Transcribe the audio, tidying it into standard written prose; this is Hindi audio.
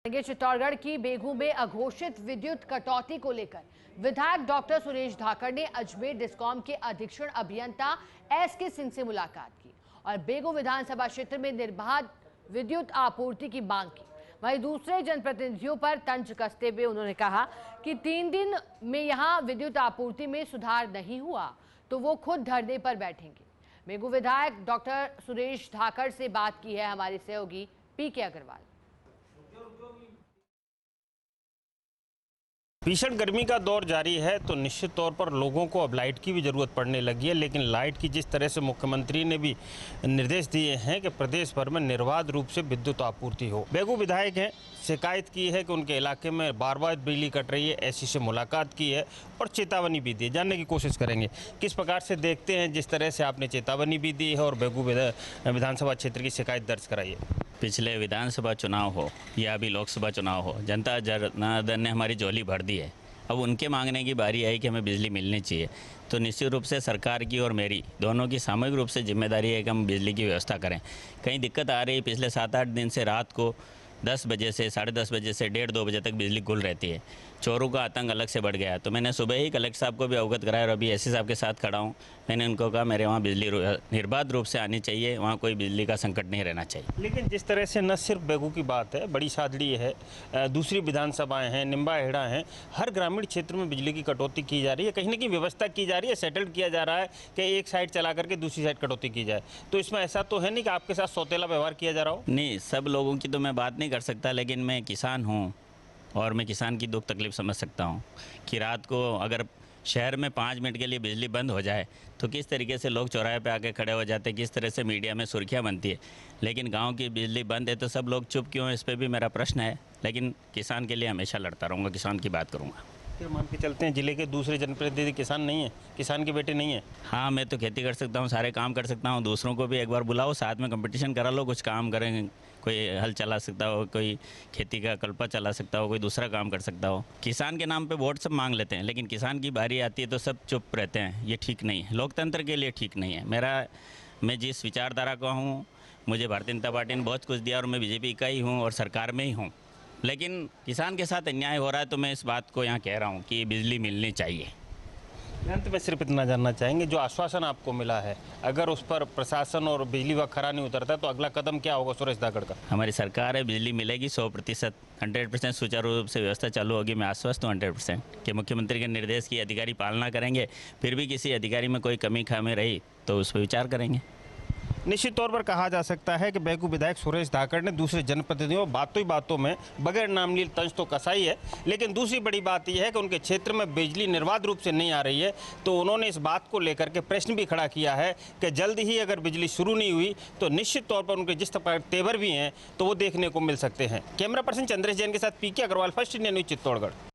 चित्तौड़गढ़ की बेगू में अघोषित विद्युत कटौती को लेकर विधायक डॉक्टर सुरेश धाकड़ ने अजमेर डिस्कॉम के अधीक्षण अभियंता एसके सिंह से मुलाकात की और बेगू विधानसभा क्षेत्र में निर्बाध विद्युत आपूर्ति की मांग की। वहीं दूसरे जनप्रतिनिधियों पर तंज कसते हुए उन्होंने कहा कि 3 दिन में यहां विद्युत आपूर्ति में सुधार नहीं हुआ तो वो खुद धरने पर बैठेंगे। बेगू विधायक डॉक्टर सुरेश धाकड़ से बात की है हमारे सहयोगी पीके अग्रवाल। भीषण गर्मी का दौर जारी है तो निश्चित तौर पर लोगों को अब लाइट की भी ज़रूरत पड़ने लगी है, लेकिन लाइट की जिस तरह से मुख्यमंत्री ने भी निर्देश दिए हैं कि प्रदेश भर में निर्बाध रूप से विद्युत आपूर्ति हो। बेगू विधायक हैं, शिकायत की है कि उनके इलाके में बार बार बिजली कट रही है, ऐसी से मुलाकात की है और चेतावनी भी दी है। जानने की कोशिश करेंगे किस प्रकार से देखते हैं जिस तरह से आपने चेतावनी भी दी है और बेगू विधानसभा क्षेत्र की शिकायत दर्ज कराई है। पिछले विधानसभा चुनाव हो या अभी लोकसभा चुनाव हो, जनता जनार्दन ने हमारी झोली भर दी है। अब उनके मांगने की बारी आई कि हमें बिजली मिलनी चाहिए, तो निश्चित रूप से सरकार की और मेरी दोनों की सामूहिक रूप से जिम्मेदारी है कि हम बिजली की व्यवस्था करें। कहीं दिक्कत आ रही है, पिछले 7-8 दिन से रात को 10 बजे से 10:30 बजे से 1:30-2 बजे तक बिजली गुल रहती है। चोरों का आतंक अलग से बढ़ गया। तो मैंने सुबह ही कलेक्टर साहब को भी अवगत कराया और अभी एससी साहब के साथ खड़ा हूँ। मैंने उनको कहा मेरे वहाँ बिजली निर्बाध रूप से आनी चाहिए, वहाँ कोई बिजली का संकट नहीं रहना चाहिए। लेकिन जिस तरह से न सिर्फ बेगू की बात है, बड़ी सादड़ी है, दूसरी विधानसभाएं हैं, निम्बाहेड़ा हैं, हर ग्रामीण क्षेत्र में बिजली की कटौती की जा रही है। कहीं ना कहीं व्यवस्था की जा रही है, सेटल्ड किया जा रहा है कि एक साइड चला करके दूसरी साइड कटौती की जाए। तो इसमें ऐसा तो है नहीं कि आपके साथ सौतेला व्यवहार किया जा रहा हो? नहीं, सब लोगों की तो मैं बात नहीं कर सकता, लेकिन मैं किसान हूँ और मैं किसान की दुख तकलीफ समझ सकता हूँ कि रात को अगर शहर में 5 मिनट के लिए बिजली बंद हो जाए तो किस तरीके से लोग चौराहे पे आके खड़े हो जाते हैं, किस तरह से मीडिया में सुर्खियाँ बनती है। लेकिन गांव की बिजली बंद है तो सब लोग चुप क्यों हैं, इस पर भी मेरा प्रश्न है। लेकिन किसान के लिए हमेशा लड़ता रहूँगा, किसान की बात करूँगा। फिर मान के चलते हैं जिले के दूसरे जनप्रतिनिधि किसान नहीं है, किसान के बेटे नहीं है? हाँ, मैं तो खेती कर सकता हूँ, सारे काम कर सकता हूँ। दूसरों को भी एक बार बुलाओ, साथ में कंपटीशन करा लो, कुछ काम करेंगे। कोई हल चला सकता हो, कोई खेती का कल्पा चला सकता हो, कोई दूसरा काम कर सकता हो। किसान के नाम पे वोट सब मांग लेते हैं, लेकिन किसान की बारी आती है तो सब चुप रहते हैं। ये ठीक नहीं है, लोकतंत्र के लिए ठीक नहीं है। मैं जिस विचारधारा का हूँ, मुझे भारतीय जनता पार्टी ने बहुत कुछ दिया और मैं बीजेपी का ही हूँ और सरकार में ही हूँ, लेकिन किसान के साथ अन्याय हो रहा है तो मैं इस बात को यहाँ कह रहा हूँ कि बिजली मिलनी चाहिए। अंत में सिर्फ इतना जानना चाहेंगे, जो आश्वासन आपको मिला है, अगर उस पर प्रशासन और बिजली व खरा नहीं उतरता तो अगला कदम क्या होगा सुरेश धाकड़ का? हमारी सरकार है, बिजली मिलेगी 100%, 100% सुचारू रूप से व्यवस्था चालू होगी। मैं आश्वस्त हूँ 100% कि मुख्यमंत्री के निर्देश की अधिकारी पालना करेंगे। फिर भी किसी अधिकारी में कोई कमी खामी रही तो उस पर विचार करेंगे। निश्चित तौर पर कहा जा सकता है कि बेगू विधायक सुरेश धाकड़ ने दूसरे जनप्रतिनिधियों बातों में बगैर नाम लिए तंज तो कसाई है, लेकिन दूसरी बड़ी बात यह है कि उनके क्षेत्र में बिजली निर्बाध रूप से नहीं आ रही है। तो उन्होंने इस बात को लेकर के प्रश्न भी खड़ा किया है कि जल्द ही अगर बिजली शुरू नहीं हुई तो निश्चित तौर पर उनके जिस प्रकार तेवर भी हैं तो वो देखने को मिल सकते हैं। कैमरा पर्सन चंद्रेश जैन के साथ PK Agarwal, first India news, Chittorgarh.